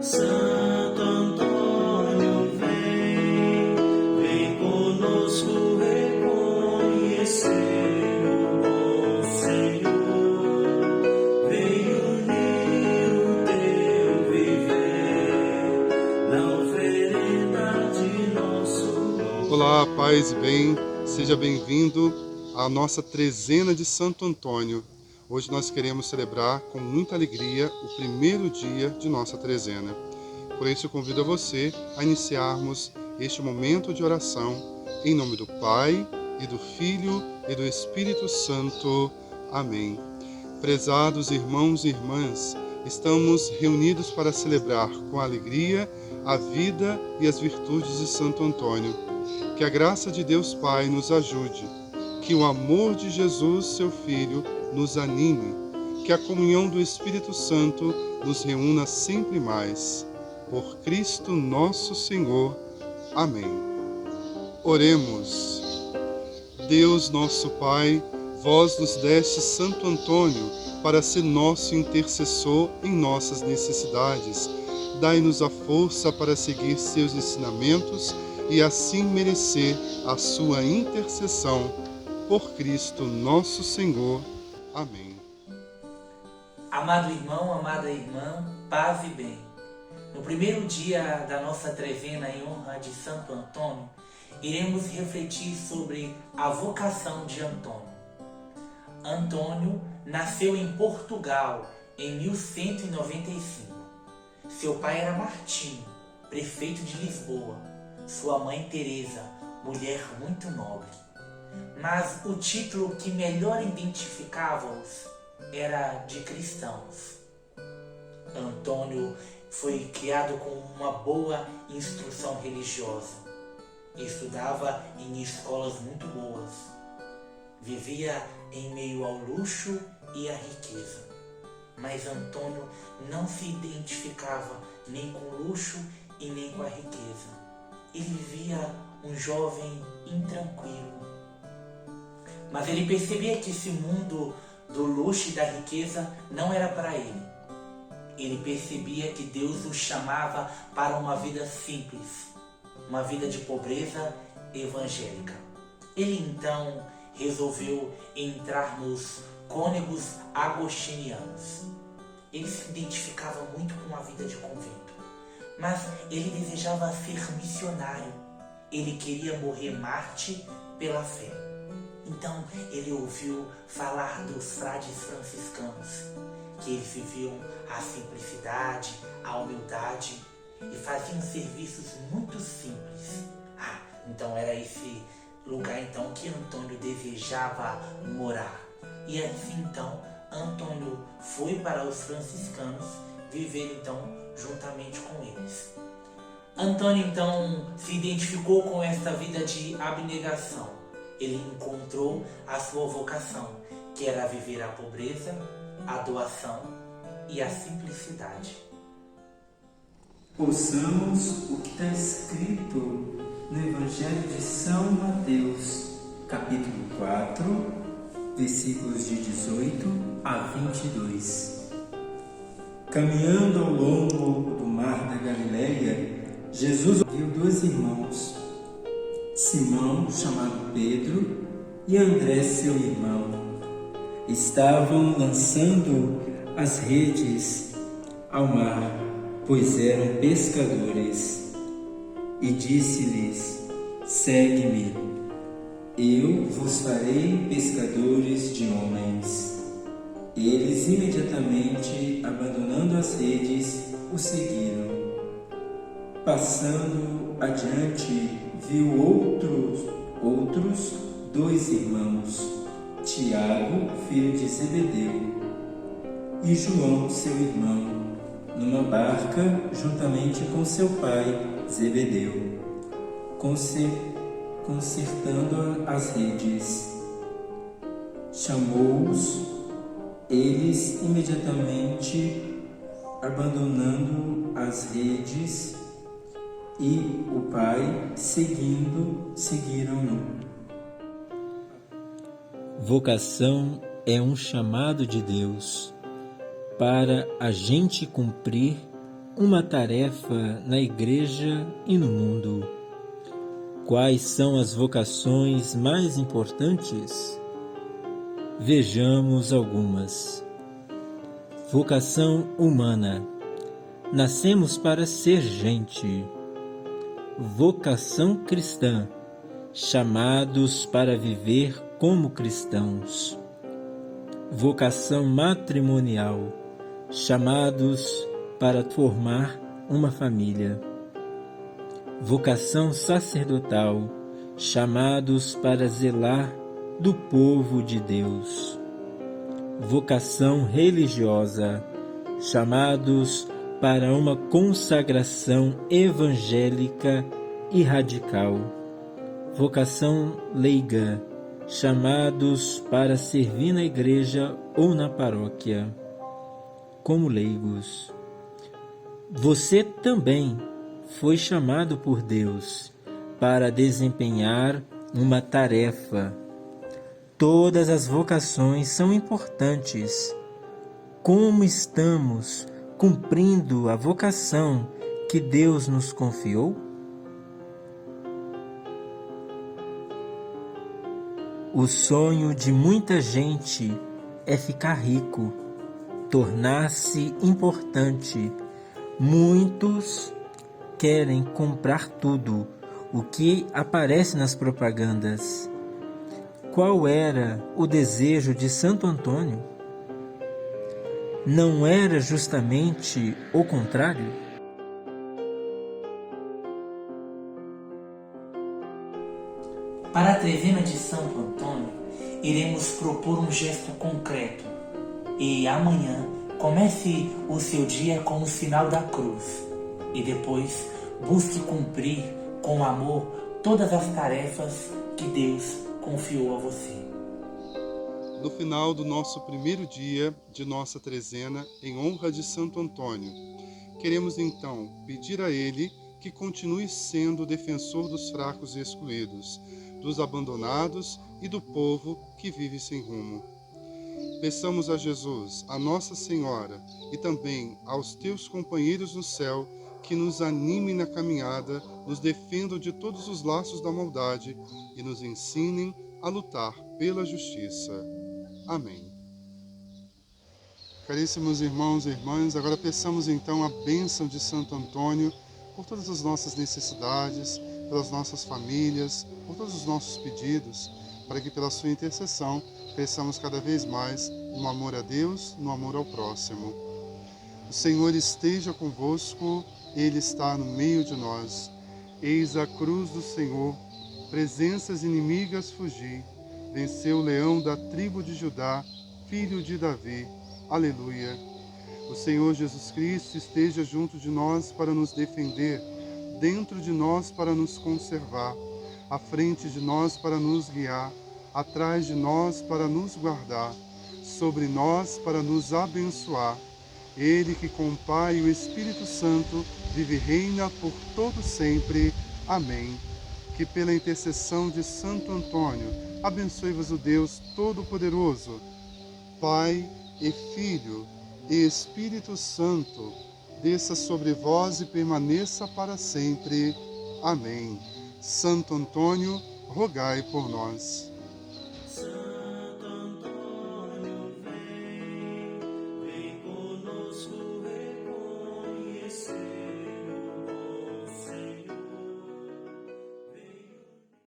Santo Antônio, vem conosco reconhecer o bom Senhor. Vem unir o teu viver na oferenda de nosso amor. Olá, paz e bem, seja bem-vindo à nossa trezena de Santo Antônio. Hoje nós queremos celebrar com muita alegria o primeiro dia de nossa trezena. Por isso eu convido a você a iniciarmos este momento de oração em nome do Pai, e do Filho e do Espírito Santo. Amém. Prezados irmãos e irmãs, estamos reunidos para celebrar com alegria a vida e as virtudes de Santo Antônio. Que a graça de Deus Pai nos ajude, que o amor de Jesus, seu Filho, nos anime, que a comunhão do Espírito Santo nos reúna sempre mais. Por Cristo nosso Senhor. Amém. Oremos. Deus nosso Pai, vós nos deste Santo Antônio para ser nosso intercessor em nossas necessidades. Dai-nos a força para seguir seus ensinamentos e assim merecer a sua intercessão. Por Cristo nosso Senhor. Amém. Amado irmão, amada irmã, paz e bem. No primeiro dia da nossa trezena em honra de Santo Antônio, iremos refletir sobre a vocação de Antônio. Antônio nasceu em Portugal em 1195. Seu pai era Martinho, prefeito de Lisboa. Sua mãe Teresa, mulher muito nobre. Mas o título que melhor identificava-os era de cristãos. Antônio foi criado com uma boa instrução religiosa. Estudava em escolas muito boas. Vivia em meio ao luxo e à riqueza. Mas Antônio não se identificava nem com o luxo e nem com a riqueza. Ele vivia um jovem intranquilo. Mas ele percebia que esse mundo do luxo e da riqueza não era para ele. Ele percebia que Deus o chamava para uma vida simples, uma vida de pobreza evangélica. Ele então resolveu entrar nos cônegos agostinianos. Ele se identificava muito com a vida de convento, mas ele desejava ser missionário. Ele queria morrer mártir pela fé. Então ele ouviu falar dos frades franciscanos, que eles viviam a simplicidade, a humildade e faziam serviços muito simples. Então era esse lugar então que Antônio desejava morar. E assim então Antônio foi para os franciscanos viver então juntamente com eles. Antônio então se identificou com esta vida de abnegação. Ele encontrou a sua vocação, que era viver a pobreza, a doação e a simplicidade. Ouçamos o que está escrito no Evangelho de São Mateus, capítulo 4, versículos de 18 a 22. Caminhando ao longo do mar da Galileia, Jesus viu dois irmãos, Simão, chamado Pedro, e André, seu irmão. Estavam lançando as redes ao mar, pois eram pescadores. E disse-lhes: segue-me, eu vos farei pescadores de homens. Eles imediatamente, abandonando as redes, o seguiram. Passando adiante, viu outros dois irmãos, Tiago, filho de Zebedeu, e João, seu irmão, numa barca juntamente com seu pai, Zebedeu, consertando as redes. Chamou-os, eles imediatamente, abandonando as redes, e o pai, seguiram-no. Vocação é um chamado de Deus para a gente cumprir uma tarefa na Igreja e no mundo. Quais são as vocações mais importantes? Vejamos algumas. Vocação humana. Nascemos para ser gente. Vocação cristã. Chamados para viver como cristãos. Vocação matrimonial. Chamados para formar uma família. Vocação sacerdotal. Chamados para zelar do povo de Deus. Vocação religiosa. Chamados para uma consagração evangélica e radical. Vocação leiga. Chamados para servir na igreja ou na paróquia, como leigos. Você também foi chamado por Deus para desempenhar uma tarefa. Todas as vocações são importantes. Como estamos cumprindo a vocação que Deus nos confiou? O sonho de muita gente é ficar rico, tornar-se importante. Muitos querem comprar tudo o que aparece nas propagandas. Qual era o desejo de Santo Antônio? Não era justamente o contrário? Para a trezena de Santo Antônio, iremos propor um gesto concreto. E amanhã, comece o seu dia com o sinal da cruz. E depois, busque cumprir com amor todas as tarefas que Deus confiou a você. No final do nosso primeiro dia de nossa trezena, em honra de Santo Antônio, queremos então pedir a ele que continue sendo o defensor dos fracos e excluídos, dos abandonados e do povo que vive sem rumo. Peçamos a Jesus, a Nossa Senhora e também aos teus companheiros no céu que nos animem na caminhada, nos defendam de todos os laços da maldade e nos ensinem a lutar pela justiça. Amém. Caríssimos irmãos e irmãs, agora peçamos então a bênção de Santo Antônio por todas as nossas necessidades, pelas nossas famílias, por todos os nossos pedidos, para que pela sua intercessão cresçamos cada vez mais no amor a Deus, no amor ao próximo. O Senhor esteja convosco, Ele está no meio de nós. Eis a cruz do Senhor, presenças inimigas fugi, venceu o leão da tribo de Judá, filho de Davi. Aleluia. O Senhor Jesus Cristo esteja junto de nós para nos defender, dentro de nós para nos conservar, à frente de nós para nos guiar, atrás de nós para nos guardar, sobre nós para nos abençoar. Ele que com o Pai e o Espírito Santo vive e reina por todo sempre. Amém. Que pela intercessão de Santo Antônio, abençoe-vos o Deus Todo-Poderoso, Pai e Filho e Espírito Santo, desça sobre vós e permaneça para sempre. Amém. Santo Antônio, rogai por nós.